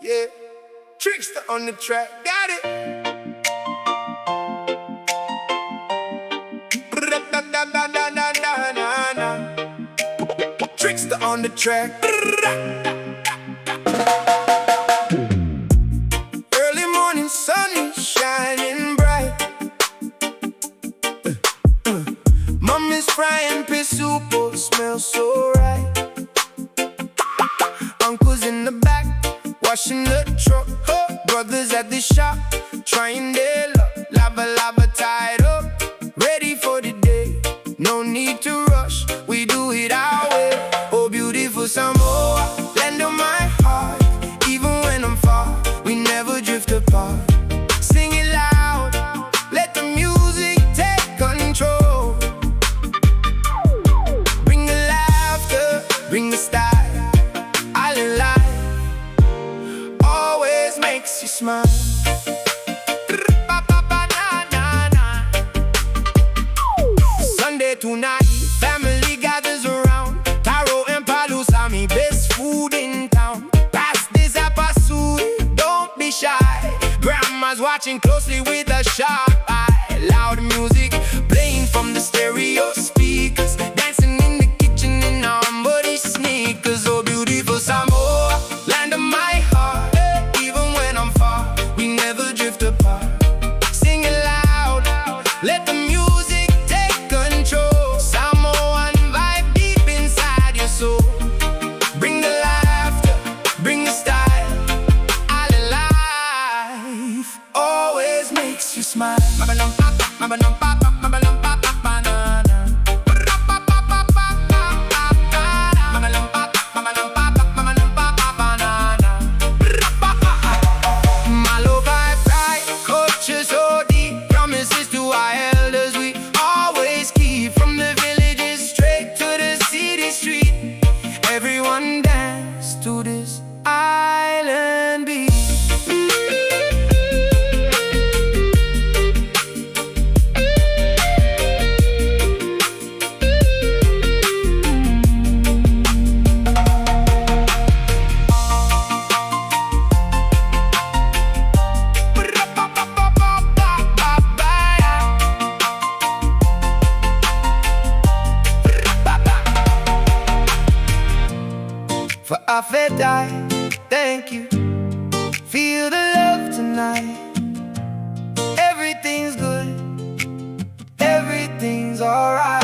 Yeah, Trikzta on the track, got it. Trikzta on the track. Early morning sun is shining bright. Mommy's frying pea soup, oh, smells so right. Uncle's in the back, washing the truck. Brothers at the shop, trying their luck. Lava tied up, ready for the day. No need to rush, we do it our way. Oh, beautiful Samoa, land of my heart. Even when I'm far, we never drift apart. Sing it loud, let the music take control. Bring the laughter, bring the style. Island life always makes you smile. Sunday tonight, family gathers around. Taro and Palu, Sami, best food in town. Pass this apasuri, don't be shy. Grandma's watching closely with a sharp eye. Loud music playing from the stereo speakers. Dancing in the kitchen in our muddy sneakers. Oh, beautiful Samoa, land of my heart. Even when I'm far, we never drift apart. Sing it loud, let the music take control. Samoan vibe deep inside your soul. Bring the laughter, bring the style. Island life always makes you smile. Everyone dance to this island beat. For B.M.F.B.E.N, thank you. Feel the love tonight. Everything's good, everything's alright.